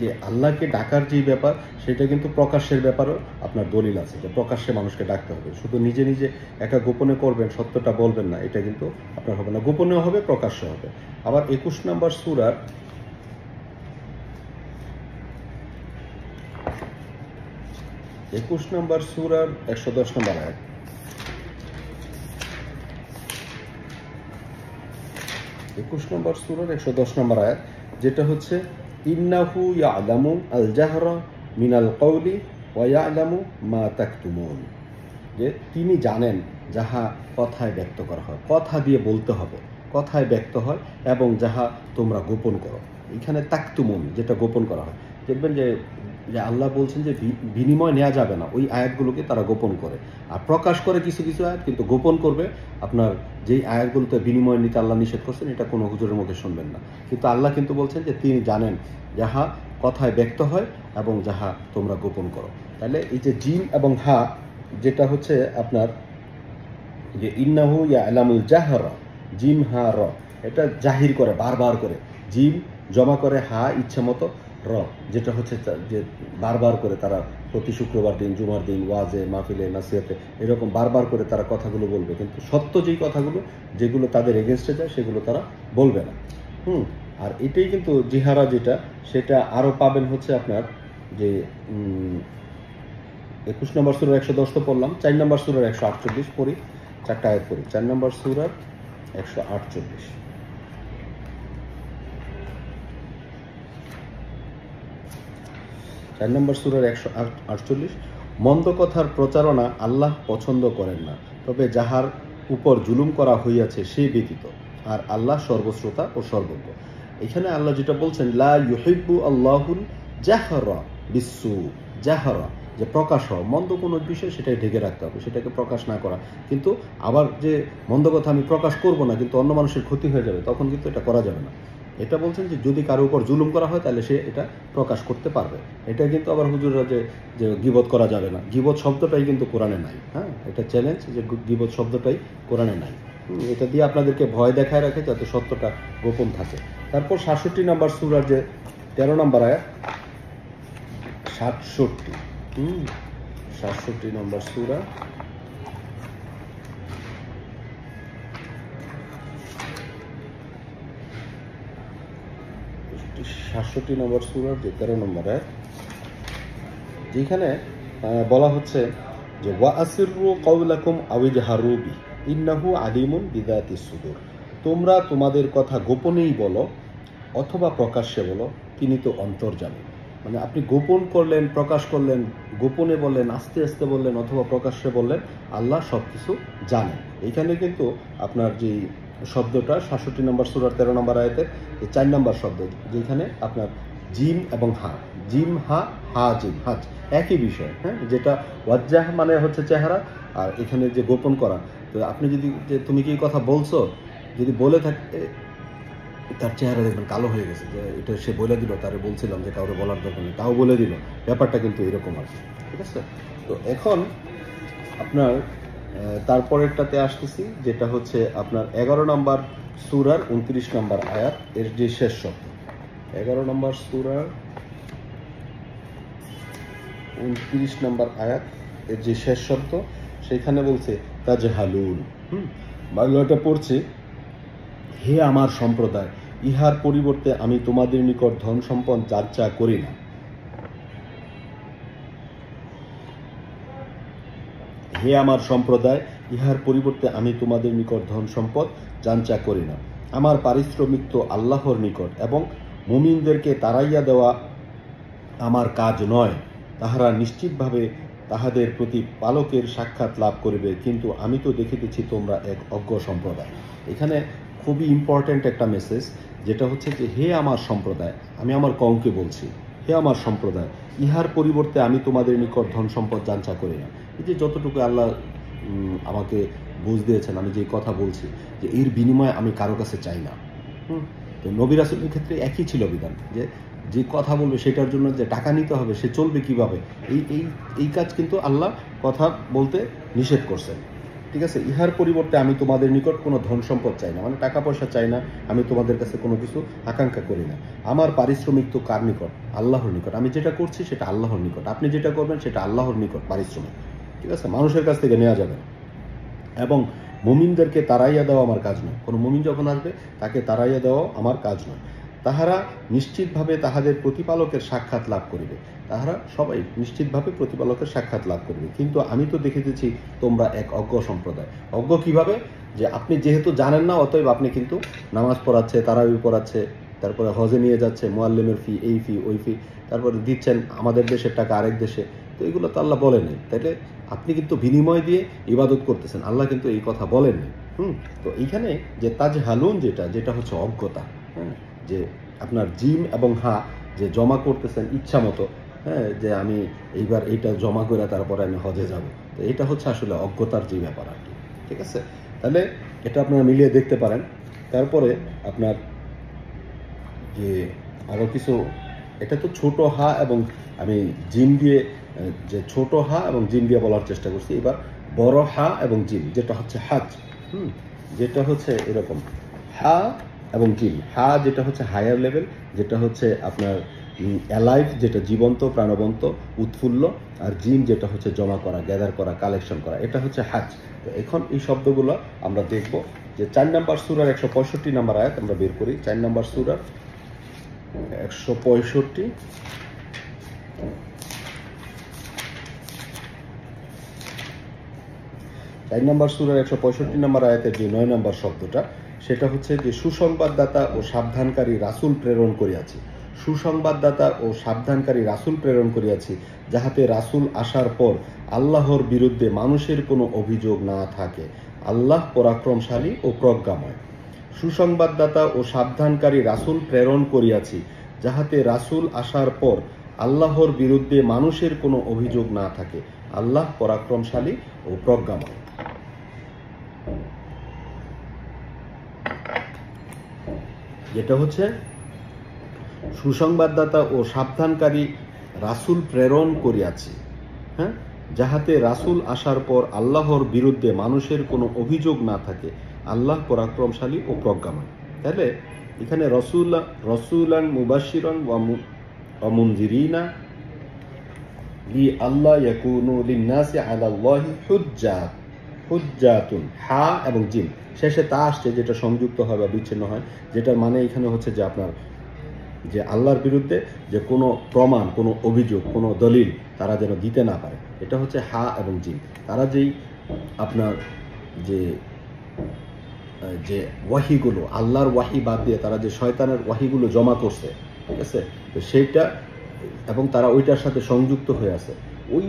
যে আল্লাহকে ডাকার যে ব্যাপার, সেটা কিন্তু প্রকাশ্যের ব্যাপারও আপনার দলিল আছে, যে প্রকাশ্যে মানুষকে ডাকতে হবে। শুধু নিজে নিজে একা গোপনে করবেন, সত্যটা বলবেন না, এটা কিন্তু আপনার হবে না, গোপনেও হবে, প্রকাশ্য হবে। আবার 21 নম্বর সূরার 110 নম্বর আয়াত, 21 নম্বর সূরার 110 নম্বর আয়াত, যেটা হচ্ছে ইন্নাহু ইয়ালামু আল জাহরা মিনাল কওলি ওয়া ইয়ালামু মা তাকতুমুন, যে তিনি জানেন যাহা কথায় ব্যক্ত করা হয়, কথা দিয়ে বলতে হবে, কথায় ব্যক্ত হয়, এবং যাহা তোমরা গোপন করো। এখানে তাকতুমুন, যেটা গোপন করা হয়, দেখবেন যে যে আল্লাহ বলছেন যে বিনিময় নেওয়া যাবে না, ওই আয়াতগুলোকে তারা গোপন করে। আর প্রকাশ করে কিছু কিছু আয়াত, কিন্তু গোপন করবে আপনার যেই আয়াতগুলোতে বিনিময় নিতে আল্লাহ নিষেধ করছেন, এটা কোনো হুজুরের মুখে শুনবেন না। কিন্তু আল্লাহ কিন্তু বলছেন যে তিনি জানেন যাহা কথায় ব্যক্ত হয় এবং যাহা তোমরা গোপন করো। তাহলে এই যে জিম এবং হা, যেটা হচ্ছে আপনার যে ইন্নাহু ইয়ালামুল জাহরা, জিম হা র, এটা জাহির করে বারবার করে। জিম জমা করে হা ইচ্ছা মতো, র যেটা হচ্ছে যে বারবার করে তারা প্রতি শুক্রবার দিন, জুমার দিন, ওয়াজে, মাহফিলে, নাসিহাতে এরকম বারবার করে তারা কথাগুলো বলবে, কিন্তু সত্য যেই কথাগুলো যেগুলো তাদের এগেনস্টে যায় সেগুলো তারা বলবে না। আর এটাই কিন্তু জিহারা যেটা, সেটা আরও পাবেন হচ্ছে আপনার যে 21 নম্বর সূরার 110 তো পড়লাম, 4 নম্বর সূরার 148 পড়ি, 4টা আয়াত পড়ি। 4 নম্বর সূরার 148, সূরার 148, মন্দ কথার প্রচারণা আল্লাহ পছন্দ করেন না, তবে যাহার উপর জুলুম করা হইয়াছে সে ব্যতীত, আর আল্লাহ সর্বশ্রোতা ও সর্বজ্ঞ। এখানে আল্লাহ যেটা বলছেন, লা ইউহিব্বু আল্লাহুল জাহরা বিসসু, জাহরা যে প্রকাশ হওয়া, মন্দ কোনো বিষয় সেটাই ঢেকে রাখতে হবে, সেটাকে প্রকাশ না করা। কিন্তু আবার যে মন্দ কথা আমি প্রকাশ করব না কিন্তু অন্য মানুষের ক্ষতি হয়ে যাবে, তখন কিন্তু এটা করা যাবে না। এটা বলছেন যে যদি কারো উপর জুলুম করা হয় তাহলে সে এটা প্রকাশ করতে পারবে। এটা কিন্তু আবার হুজুররা যে গীবত করা যাবে না, গীবত শব্দটাই কিন্তু কোরআনে নাই। হ্যাঁ, এটা চ্যালেঞ্জ যে গীবত শব্দটাই কোরআনে নাই। এটা দিয়ে আপনাদেরকে ভয় দেখায় রাখে যাতে সত্যটা গোপন থাকে। তারপর 67 নম্বর সূরার যে 13 নম্বর আয়াত, 67 নম্বর সূরা, 67 নম্বর সূরার যে 13 নম্বর আয়াত, যেখানে বলা হচ্ছে যে ওয়া আসিররু কাওলাকুম আও ইজহারু বি ইন্নাহু আলিমুন বিযাতিস সুদূর, তোমরা তোমাদের কথা গোপনেই বলো অথবা প্রকাশ্যে বলো, তিনি তো অন্তর্যামী। মানে আপনি গোপন করলেন, প্রকাশ করলেন, গোপনে বললেন, আস্তে আস্তে বললেন অথবা প্রকাশ্যে বললেন, আল্লাহ সব কিছু জানেন। এইখানে কিন্তু আপনার যে শব্দটা 67 নম্বর সূরার 13 নম্বর আয়াতের যে 4 নম্বর শব্দ, যেখানে আপনার জিম এবং হা, জিম হা, হা জিম, হাজ একই বিষয়। হ্যাঁ, যেটা ওয়াজ্জাহ মানে হচ্ছে চেহারা, আর এখানে যে গোপন করা। তো আপনি যদি যে তুমি কি কথা বলছো যদি বলে থাকে, তার চেহারা দেখবেন কালো হয়ে গেছে, যে এটা সে বলে দিল, তারে বলছিলাম যে কাউরে বলার দরকার নেই, তাও বলে দিল। ব্যাপারটা কিন্তু এরকম আর কি, ঠিক আছে? তো এখন আপনার তারপরেরটাতে আসতেছি, যেটা হচ্ছে আপনার 11 নম্বর সূরার 29 নম্বর আয়াত, এর যে শেষ শব্দ। 11 নম্বর সূরার 29 নম্বর আয়াত এর যে শেষ শব্দ, সেখানে বলছে তাজহালুন। বাংলাটা পড়ছে, হে আমার সম্প্রদায়, ইহার পরিবর্তে আমি তোমাদের নিকট ধন সম্পদ যাচা করি না। হে আমার সম্প্রদায়, ইহার পরিবর্তে আমি তোমাদের নিকট ধন সম্পদ যাচা করি না। আমার পারিশ্রমিক তো আল্লাহর নিকট, এবং মুমিনদেরকে তাড়াইয়া দেওয়া আমার কাজ নয়। তাহারা নিশ্চিতভাবে তাহাদের প্রতি পালকের সাক্ষাৎ লাভ করিবে, কিন্তু আমি তো দেখিতেছি তোমরা এক অজ্ঞ সম্প্রদায়। এখানে খুবই ইম্পর্ট্যান্ট একটা মেসেজ, যেটা হচ্ছে যে হে আমার সম্প্রদায়, আমি আমার কওমকে বলছি, হে আমার সম্প্রদায়, ইহার পরিবর্তে আমি তোমাদের নিকট ধন সম্পদ যাচা করি না। এই যে যতটুকু আল্লাহ আমাকে বুঝ দিয়েছেন, আমি যে কথা বলছি যে এর বিনিময়ে আমি কারো কাছে চাই না। তো নবী রাসূলের ক্ষেত্রে একই ছিল বিধান, যে যে কথা বলবে সেটার জন্য যে টাকা নিতে হবে, সে চলবে কিভাবে, এই কাজ কিন্তু আল্লাহ কথা বলতে নিষেধ করছেন। ঠিক আছে, ইহার পরিবর্তে আমি তোমাদের নিকট কোনো ধন সম্পদ চাই না, মানে টাকা পয়সা চাই না, আমি তোমাদের কাছে কোনো কিছু আকাঙ্ক্ষা করি না। আমার পারিশ্রমিক তো কার নিকট? আল্লাহর নিকট। আমি যেটা করছি সেটা আল্লাহর নিকট, আপনি যেটা করবেন সেটা আল্লাহর নিকট পারিশ্রমিক। ঠিক আছে, মানুষের কাছ থেকে নেওয়া যাবে না। এবং মুমিনদেরকে তাড়াইয়া দেওয়া আমার কাজ নয়, কোনো মুমিন যখন আসবে তাকে তাড়াইয়া দেওয়া আমার কাজ নয়। তাহারা নিশ্চিতভাবে তাহাদের প্রতিপালকের সাক্ষাৎ লাভ করিবে, তাহারা সবাই নিশ্চিতভাবে প্রতিপালকের সাক্ষাৎ লাভ করিবে, কিন্তু আমি তো দেখিতেছি তোমরা এক অজ্ঞ সম্প্রদায়। অজ্ঞ কিভাবে? যে আপনি যেহেতু জানেন না, অতএব আপনি কিন্তু নামাজ পড়াচ্ছে, তারাবি পড়াচ্ছে, তারপরে হজে নিয়ে যাচ্ছে, মুআল্লিমের ফি, এই ফি, ওই ফি, তারপরে দিচ্ছেন আমাদের দেশের টাকা আরেক দেশে। তো এগুলো তো আল্লাহ বলেনি, তাইলে আপনি কিন্তু বিনিময় দিয়ে ইবাদত করতেছেন, আল্লাহ কিন্তু এই কথা বলেননি। তো এইখানে যে তাজহালুন, যেটা হচ্ছে অজ্ঞতা। হ্যাঁ, যে আপনার জিম এবং হা যে জমা করতেছেন ইচ্ছা মতো, হ্যাঁ, যে আমি এইবার এইটা জমা করে তারপরে আমি হজে যাব। তো এটা হচ্ছে আসলে অজ্ঞতার যে ব্যাপার আর কি। ঠিক আছে? তাহলে এটা আপনারা মিলিয়ে দেখতে পারেন। তারপরে আপনার যে আরও কিছু, এটা তো ছোট হা এবং আমি জিম দিয়ে যে ছোট হা এবং জিম দিয়ে বলার চেষ্টা করছি। এবার বড় হা এবং জিম, যেটা হচ্ছে হাজ, যেটা হচ্ছে এরকম হা এবং জিম। হা যেটা হচ্ছে হায়ার লেভেল, যেটা হচ্ছে আপনার অ্যালাইভ, যেটা জীবন্ত, প্রাণবন্ত, উৎফুল্ল। আর জিম যেটা হচ্ছে জমা করা, গ্যাদার করা, কালেকশন করা, এটা হচ্ছে হাজ। তো এখন এই শব্দগুলো আমরা দেখব যে 4 নম্বর সূরার 165 নম্বর আয়াত আমরা বের করি। 4 নম্বর সূরার 165, নম্বর সূরার 165 নম্বর আয়াতের যে 9 নম্বর শব্দটা, সেটা হচ্ছে যে সুসংবাদদাতা ও সাবধানকারী রাসূল প্রেরণ করিয়াছি। সুসংবাদদাতা ও সাবধানকারী রাসূল প্রেরণ করিয়াছি, যাহাতে রাসূল আসার পর আল্লাহর বিরুদ্ধে মানুষের কোনো অভিযোগ না থাকে। আল্লাহ পরাক্রমশালী ও প্রজ্ঞাময়। সুসংবাদদাতা ও সাবধানকারী রাসূল প্রেরণ করিয়াছি, যাহাতে রাসূল আসার পর আল্লাহর বিরুদ্ধে মানুষের কোনো অভিযোগ না থাকে। আল্লাহ পরাক্রমশালী ও প্রজ্ঞাময়। যেটা হচ্ছে সুসংবাদদাতা ও সাবধানকারী রাসূল প্রেরণ করিয়াছি, হ্যাঁ, যাহাতে রাসূল আসার পর আল্লাহর বিরুদ্ধে মানুষের কোনো অভিযোগ না থাকে। আল্লাহ পরাক্রমশালী ও প্রজ্ঞাময়। তাহলে এখানে রসুলান মুবাশশিরান ওয়া মুনজিরিনা লিআল্লা ইয়াকুনু লিন-নাসি আলাল্লাহি হুজ্জাতুন। হা এবং জিম, শেষে তা আসছে, যেটা সংযুক্ত হয় বা বিচ্ছিন্ন হয়, যেটার মানে এখানে হচ্ছে যে আপনার যে আল্লাহর বিরুদ্ধে যে কোনো প্রমাণ, কোনো অভিযোগ, কোনো দলিল তারা যেন দিতে না পারে। এটা হচ্ছে হা এবং জিম। তারা যেই আপনার যে যে ওয়াহিগুলো, আল্লাহর ওয়াহি বাদ দিয়ে তারা যে শয়তানের ওয়াহিগুলো জমা করছে, ঠিক আছে, তো সেইটা, এবং তারা ওইটার সাথে সংযুক্ত হয়ে আছে, ওই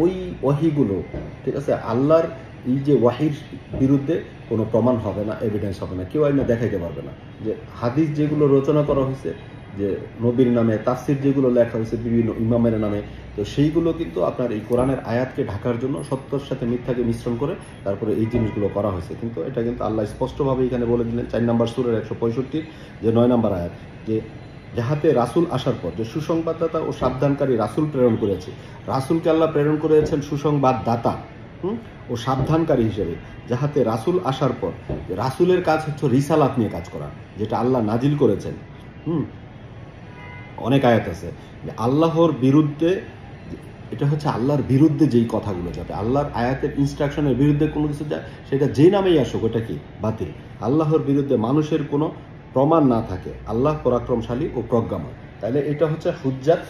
ওই ওয়াহিগুলো, ঠিক আছে, আল্লাহর এই যে ওয়াহির বিরুদ্ধে কোনো প্রমাণ হবে না, এভিডেন্স হবে না, কেউ আইনা দেখাইতে পারবে না। যে হাদিস যেগুলো রচনা করা হয়েছে, যে নবীর নামে তাফসির যেগুলো লেখা হয়েছে বিভিন্ন ইমামের নামে, তো সেইগুলো কিন্তু আপনার এই কোরআনের আয়াতকে ঢাকার জন্য সত্যর সাথে মিথ্যাকে মিশ্রণ করে তারপরে এই জিনিসগুলো করা হয়েছে। কিন্তু এটা কিন্তু আল্লাহ স্পষ্টভাবে এখানে বলে দিলেন 4 নম্বর সূরার 165 যে 9 নম্বর আয়াত, যে যাহাতে রাসূল আসার পর, যে সুসংবাদদাতা ও সাবধানকারী রাসূল প্রেরণ করেছে। রাসূলকে আল্লাহ প্রেরণ করেছেন সুসংবাদদাতা ও সাবধানকারী হিসেবে, যাহাতে রাসূল আসার পর, রাসূলের কাজ হচ্ছে রিসালাত নিয়ে কাজ করা, যেটা আল্লাহ নাজিল করেছেন। অনেক আয়াত আছে যে আল্লাহর বিরুদ্ধে, এটা হচ্ছে আল্লাহর বিরুদ্ধে যেই কথাগুলো যাবে, আল্লাহর আয়াতের ইনস্ট্রাকশনের বিরুদ্ধে কোনো কিছু যায়, সেটা যেই নামেই আসুক ওটা কি বাতিল। আল্লাহর বিরুদ্ধে মানুষের কোনো প্রমাণ না থাকে। আল্লাহ পরাক্রমশালী ও প্রজ্ঞাময়। তাহলে এটা হচ্ছে হুজ্জাত,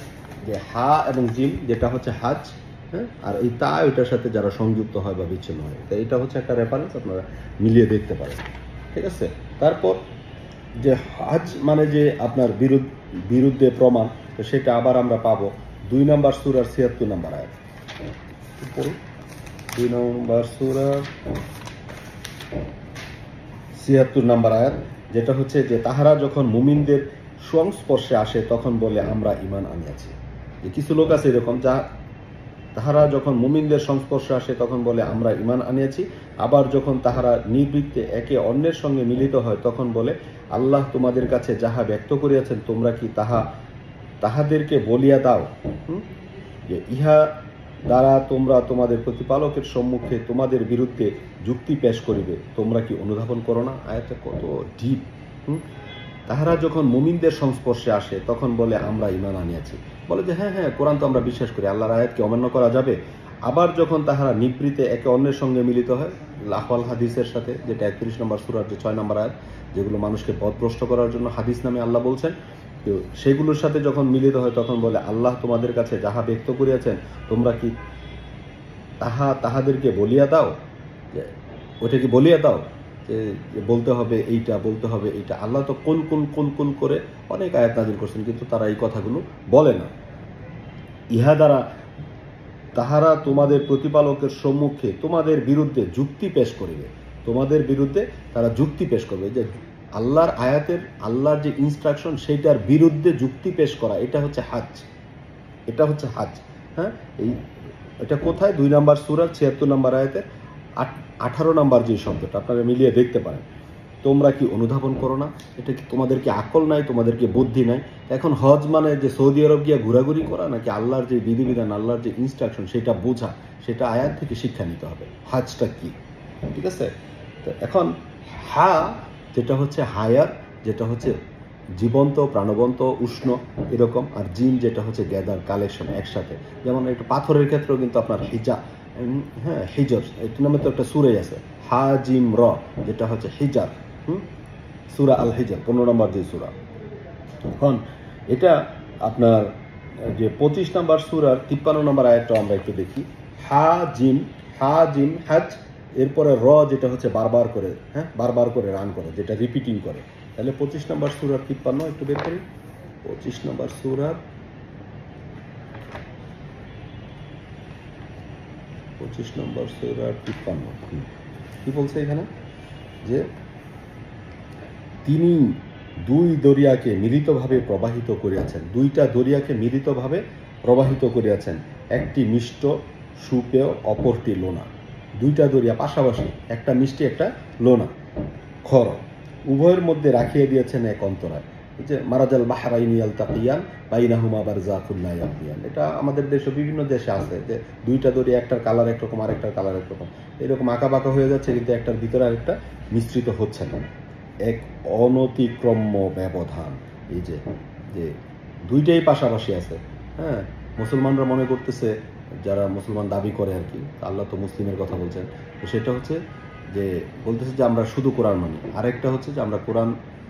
যে হা এবং জিম, যেটা হচ্ছে হাজ, হ্যাঁ, আর এই তা ওইটার সাথে যারা সংযুক্ত হয় বা বিচ্ছিন্ন হয়। তো এটা হচ্ছে একটা রেফারেন্স, আপনারা মিলিয়ে দেখতে পারেন। ঠিক আছে? তারপর যে হাজ মানে যে আপনার বিরুদ্ধে প্রমাণ, তো সেটা আবার আমরা পাবো 2 নম্বর সূরার 76 নম্বর আয়াত। 2 নম্বর সূরার 76 নম্বর আয়াত, যেটা হচ্ছে যে তাহারা যখন মুমিনদের সংস্পর্শে আসে তখন বলে আমরা ঈমান আনিয়াছি। যে কিছু লোক আছে এরকম, যা তাহারা যখন মুমিনদের সংস্পর্শে আসে তখন বলে আমরা ঈমান আনিয়াছি, আবার যখন তাহারা নিবৃত্তে একে অন্যের সঙ্গে মিলিত হয় তখন বলে আল্লাহ তোমাদের কাছে যাহা ব্যক্ত করিয়াছেন তোমরা কি তাহাদেরকে বলিয়া দাও, যে ইহা দ্বারা তোমরা তোমাদের প্রতিপালকের সম্মুখে তোমাদের বিরুদ্ধে যুক্তি পেশ করিবে, তোমরা কি অনুধাবন করো না? আয়াতটা কত ডিপ। তাহারা যখন মুমিনদের সংস্পর্শে আসে তখন বলে আমরা ঈমান আনিয়াছি, বলে যে হ্যাঁ হ্যাঁ কোরআন তো আমরা বিশ্বাস করি, আল্লাহর আয়াতকে অমান্য করা যাবে। আবার যখন তাহারা নিবৃত্তে একে অন্যের সঙ্গে মিলিত হয়, লাহওয়াল হাদিসের সাথে, যেটা 31 নম্বর সূরার যে 6 নম্বর আয়াত, যেগুলো মানুষকে পথভ্রষ্ট করার জন্য হাদিস নামে আল্লাহ বলছেন, তো সেগুলোর সাথে যখন মিলিত হয় তখন বলে আল্লাহ তোমাদের কাছে যাহা ব্যক্ত করিয়াছেন তোমরা কি তাহাদেরকে বলিয়া দাও, ওটা কি বলিয়া দাও, যে বলতে হবে এইটা, বলতে হবে এইটা। আল্লাহ তো কুল করে অনেক আয়াত নাযিল করছেন, কিন্তু তারা এই কথাগুলো বলে না। ইহা দ্বারা তাহারা তোমাদের প্রতিপালকের সম্মুখে তোমাদের বিরুদ্ধে যুক্তি পেশ করিবে, তোমাদের বিরুদ্ধে তারা যুক্তি পেশ করবে, যে আল্লাহর আয়াতের, আল্লাহর যে ইনস্ট্রাকশন সেইটার বিরুদ্ধে যুক্তি পেশ করা, এটা হচ্ছে হাজ। এটা হচ্ছে হাজ। হ্যাঁ, এটা কোথায়? 2 নম্বর সূরার 76 নম্বর আয়াতের 18 নম্বর যে শব্দটা, আপনারা মিলিয়ে দেখতে পারেন। তোমরা কি অনুধাবন করো না? এটা কি তোমাদের কি আকল নাই, তোমাদের কি বুদ্ধি নাই? এখন হজ মানে যে সৌদি আরব গিয়া ঘোরাঘুরি করা, নাকি আল্লাহর যে বিধিবিধান, আল্লাহর যে ইনস্ট্রাকশন সেটা বোঝা, সেটা আয়াত থেকে শিক্ষা নিতে হবে হাজটা কি। ঠিক আছে? তো এখন হা যেটা হচ্ছে হায়ার, যেটা হচ্ছে জীবন্ত, প্রাণবন্ত, উষ্ণ এরকম, আর জিম যেটা হচ্ছে গ্যাদার, কালেকশন একসাথে। যেমন একটু পাথরের ক্ষেত্রেও কিন্তু আপনার হিজা, হ্যাঁ হিজর, এটার নামে তো একটা সুরাই আছে, হা জিম র, যেটা হচ্ছে হিজার, সূরা আল হিজর 15 নম্বর যে সূরা। এখন এটা আপনার যে 25 নম্বর সূরার 53 নম্বর আয়াতটা আমরা একটু দেখি। হা জিম হাজ, এরপরে র যেটা হচ্ছে বারবার করে, হ্যাঁ বারবার করে রান করে, যেটা রিপিটিং করে। তাহলে 25 নম্বর সূরার 53 একটু বের করি। 25 নম্বর সূরার 53 কি বলছে এখানে? যে তিনি দুই দরিয়াকে মিলিতভাবে প্রবাহিত করিয়াছেন, দুইটা দরিয়াকে মিলিতভাবে প্রবাহিত করিয়াছেন, একটি মিষ্ট সুপেয়, অপরটি লোনা। দুইটা দরিয়া পাশাপাশি, একটা মিষ্টি একটা লোনা, খর, উভয়ের মধ্যে রাখিয়ে দিয়েছেন এক অন্তরায়। যে মারাজাল বাহরাইনি ইয়ালতাকিয়ান বাইনাহুমা বারযাখুন লা ইয়াবগিয়ান, এটা আমাদের দেশে বিভিন্ন দেশে আছে, যে দুইটা দরিয়া, একটার কালার একরকম আর একটার কালার একরকম, এরকম আঁকা বাঁকা হয়ে যাচ্ছে, কিন্তু একটার ভিতরে আরেকটা মিশ্রিত হচ্ছে না, এক অনতিক্রম্য ব্যবধান। এই যে যে দুইটাই পাশাপাশি আছে। হ্যাঁ, মুসলমানরা মনে করতেছে, যারা মুসলমান দাবি করে আর কি, আল্লাহ তো মুসলিমের কথা বলছেন, তো সেটা হচ্ছে যে বলতেছে যে আমরা শুধু কোরআন মানি, আরেকটা হচ্ছে যে আমরা কোরআন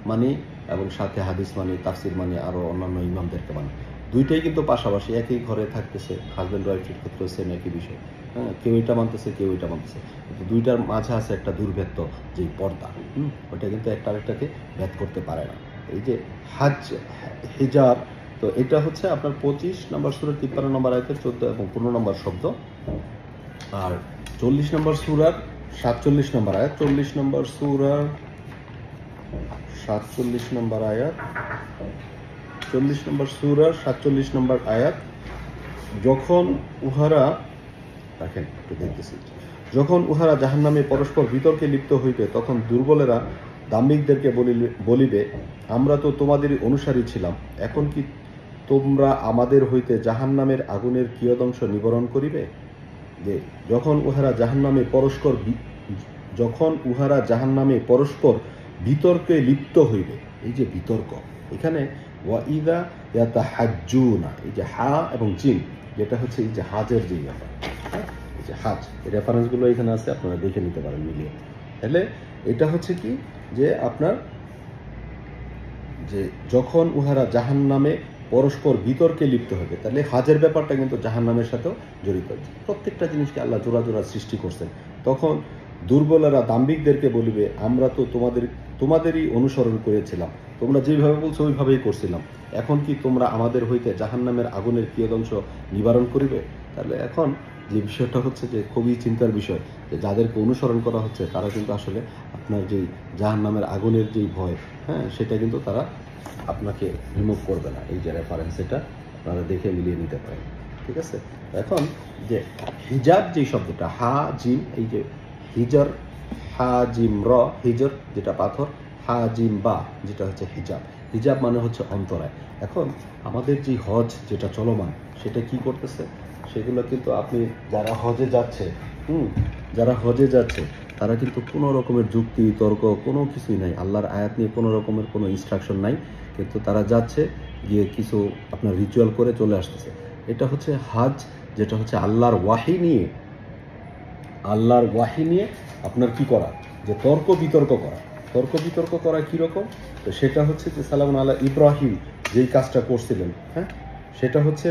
মানি এবং সাথে হাদিস মানি, তাফসির মানি, আরও অন্যান্য ইমামদেরকে মানি। দুইটাই কিন্তু পাশাপাশি একই ঘরে থাকতেছে, হাজব্যান্ড ওয়াইফের ক্ষেত্রেও সেম একই বিষয়। হ্যাঁ, কেউ এটা মানতেছে, কেউ এটা মানতেছে, কিন্তু দুইটার মাঝে আছে একটা দুর্ভেদ্য যে পর্দা, ওটা কিন্তু একটা আরেকটাকে ভেদ করতে পারে না। এই যে হাজ হিজার, তো এটা হচ্ছে আপনার 25 নম্বর সূরার 53 নম্বর আয়াতের 14 এবং 15 নম্বর শব্দ। আর 40 নম্বর সূরার 47 নম্বর আয়াত, 40 নম্বর সূরার 47 নম্বর আয়াত, 40 নম্বর সূরার 47 নম্বর আয়াত, যখন উহারা, দেখেন একটু দেখতেছি, যখন উহারা জাহান্নামে পরস্পর বিতর্কে লিপ্ত হইবে, তখন দুর্বলেরা দাম্ভিকদেরকে বলিবে, আমরা তো তোমাদেরই অনুসারী ছিলাম, এখন কি তোমরা আমাদের হইতে জাহান্নামের আগুনের কিয়দংশ নিবারণ করিবে? যে যখন উহারা জাহান্নামে পরস্পর বিতর্কে লিপ্ত হইবে, এই যে বিতর্ক, এখানে ওয়াইদা ইয়াতাহাজ্জুনা, এই যে হা এবং জিম, যেটা হচ্ছে এই যে হাজের যে ব্যাপার, এই যে হাজ, এই রেফারেন্সগুলো এখানে আছে, আপনারা দেখে নিতে পারেন মিলিয়ে। তাহলে এটা হচ্ছে কি, যে আপনার যে যখন উহারা জাহান্নামে পরস্পর বিতর্কে লিপ্ত হবে, তাহলে হাজের ব্যাপারটা কিন্তু জাহান্নামের সাথেও জড়িত। প্রত্যেকটা জিনিসকে আল্লাহ জোড়া জোড়া সৃষ্টি করছেন। তখন দুর্বলেরা দাম্ভিকদেরকে বলিবে, আমরা তো তোমাদেরই অনুসরণ করেছিলাম, তোমরা যেভাবে বলছো ওইভাবেই করছিলাম, এখন কি তোমরা আমাদের হইতে জাহান্নামের আগুনের কিয়দংশ নিবারণ করিবে? তাহলে এখন যে বিষয়টা হচ্ছে যে খুবই চিন্তার বিষয়, যে যাদেরকে অনুসরণ করা হচ্ছে তারা কিন্তু আসলে আপনার যেই জাহান্নামের আগুনের যেই ভয়, হ্যাঁ সেটা কিন্তু তারা আপনাকে রিমুভ করবে না। এই যে রেফারেন্স, এটা আপনারা দেখে মিলিয়ে নিতে পারেন। ঠিক আছে? এখন যে হিজাব যে শব্দটা, হা জিম, এই যে হিজর, হা জিম র, হিজর যেটা পাথর, হা জিম বা যেটা হচ্ছে হিজাব। হিজাব মানে হচ্ছে অন্তরায়। এখন আমাদের যে হজ যেটা চলমান, সেটা কি করতেছে? সেগুলো কিন্তু আপনি যারা হজে যাচ্ছে তারা কিন্তু কোনো রকমের যুক্তি তর্ক কোনো কিছুই নাই, আল্লাহর আয়াত নিয়ে কোনো রকমের কোনো ইনস্ট্রাকশন নাই, কিন্তু তারা যাচ্ছে, গিয়ে কিছু আপনার রিচুয়াল করে চলে আসতেছে। এটা হচ্ছে হাজ, যেটা হচ্ছে আল্লাহর ওয়াহি নিয়ে আপনার কি করা, যে তর্ক বিতর্ক করা কীরকম, তো সেটা হচ্ছে যে সালামুন আলা ইব্রাহিম যেই কাজটা করছিলেন, হ্যাঁ সেটা হচ্ছে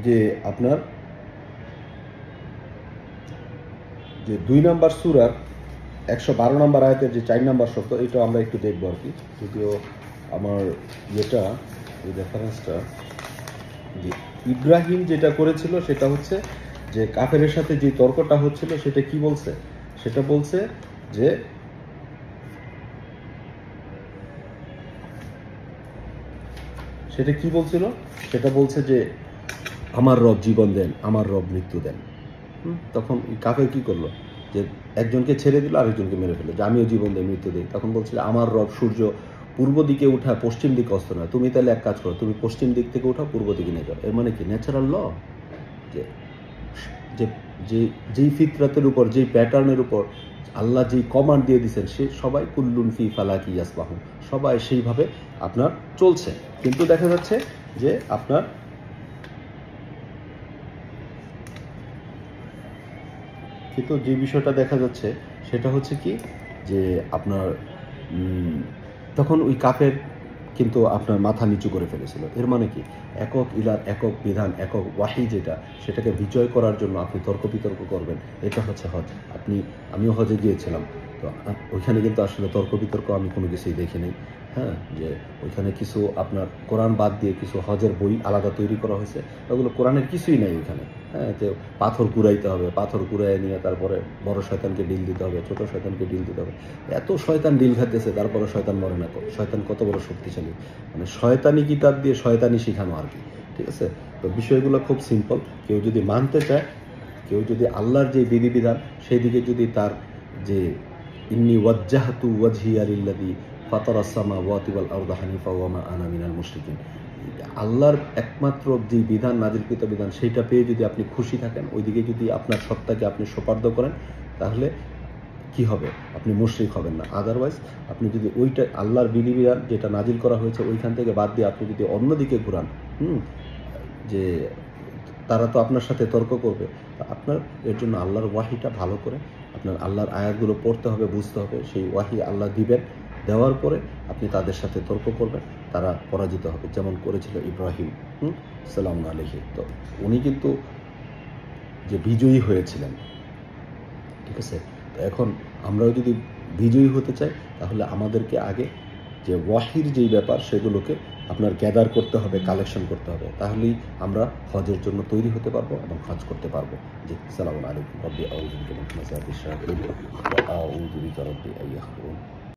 যে আপনার যে 2 নম্বর সূরার 112 নম্বর আয়াতের যে 4 নম্বর শব্দ, এটা আমরা একটু দেখবো আর কি, যদিও আমার ইয়েটা, এই রেফারেন্সটা, যে ইব্রাহিম যেটা করেছিল সেটা হচ্ছে যে কাফেরের সাথে যে তর্কটা হচ্ছিল, সেটা কি বলছে? সেটা বলছে যে সেটা কি বলছিল? সেটা বলছে যে আমার রব জীবন দেন, আমার রব মৃত্যু দেন। তখন কাফের কি করলো, যে একজনকে ছেড়ে দিল, আরেকজনকে মেরে ফেললো, যে আমিও জীবন দেই মৃত্যু দিই। তখন বলছিল আমার রব সূর্য পূর্ব দিকে উঠা পশ্চিম দিকে অস্ত নয়, তুমি তাহলে এক কাজ করো, তুমি পশ্চিম দিক থেকে উঠাও, পূর্ব দিকে নিয়ে যাও। এর মানে কি ন্যাচারাল ল, যে যে যেই ফিতরাতের উপর, যেই প্যাটার্নের উপর আল্লাহ যেই কমান্ড দিয়ে দিচ্ছেন, সে সবাই কুল্লুন ফি ফালাকি ইয়াসবাহুন, সবাই সেইভাবে আপনার চলছে। কিন্তু দেখা যাচ্ছে যে আপনার কিন্তু যে বিষয়টা দেখা যাচ্ছে সেটা হচ্ছে কি, যে আপনার তখন ওই কাফের কিন্তু আপনার মাথা নিচু করে ফেলেছিল। এর মানে কি, একক ইলার একক বিধান, একক ওয়াহি যেটা, সেটাকে বিজয় করার জন্য আপনি তর্ক বিতর্ক করবেন, এটা হচ্ছে হজ। আমিও হজে গিয়েছিলাম, তো ওইখানে কিন্তু আসলে তর্ক বিতর্ক আমি কোনো কিছুই দেখি নাই। হ্যাঁ, যে ওইখানে কিছু আপনার কোরআন বাদ দিয়ে কিছু হজের বই আলাদা তৈরি করা হয়েছে, ওগুলো কোরআনের কিছুই নাই ওইখানে। হ্যাঁ, যে পাথর কুড়াইতে হবে, পাথর কুড়াইয়ে নিয়ে তারপরে বড় শয়তানকে ডিল দিতে হবে, ছোট শয়তানকে ডিল দিতে হবে। এত শয়তান ডিল খাইতেছে, তারপরে শয়তান মরে না। শয়তান কত বড় শক্তিশালী, মানে শয়তানি কিতাব দিয়ে শয়তানি শিখানো আর কি। ঠিক আছে, তো বিষয়গুলো খুব সিম্পল। কেউ যদি মানতে চায়, কেউ যদি আল্লাহর যে বিধিবিধান সেই দিকে যদি তার যে ইন্নি ওয়াজ্জাহতু ওয়াজহিয়া লিল্লাযী ফাতারাস সামাওয়াতি ওয়াল আরদা হানিফা ওয়া মা আনা মিনাল মুশরিকিন, আল্লাহর একমাত্র যে বিধান, নাজিলকৃত বিধান, সেইটা পেয়ে যদি আপনি খুশি থাকেন, ওইদিকে যদি আপনার সত্তাকে আপনি সোপার্দ করেন, তাহলে কি হবে, আপনি মুশরিক হবেন না। আদারওয়াইজ আপনি যদি ওইটা আল্লাহর বিধিবিধান যেটা নাজিল করা হয়েছে ওইখান থেকে বাদ দিয়ে আপনি যদি অন্যদিকে ঘুরান, যে তারা তো আপনার সাথে তর্ক করবে, আপনার এর জন্য আল্লাহর ওয়াহিটা ভালো করে আপনার আল্লাহর আয়াতগুলো পড়তে হবে, বুঝতে হবে। সেই ওয়াহি আল্লাহ দিবেন, দেওয়ার পরে আপনি তাদের সাথে তর্ক করবেন, তারা পরাজিত হবে, যেমন করেছিল ইব্রাহিম সালাম আলাইহি। তো উনি কিন্তু যে বিজয়ী হয়েছিলেন। ঠিক আছে, তো এখন আমরাও যদি বিজয়ী হতে চাই, তাহলে আমাদেরকে আগে যে ওয়াহির যেই ব্যাপার সেগুলোকে আপনার গ্যাদার করতে হবে, কালেকশন করতে হবে, তাহলেই আমরা হজের জন্য তৈরি হতে পারবো এবং হজ করতে পারবো। জি, আসসালামু আলাইকুম। রব্বি আউযু বিকা মিন হামাযাতিশ শায়াতিন ওয়া আউযু বিকা রব্বি আন ইয়াহদুরুন।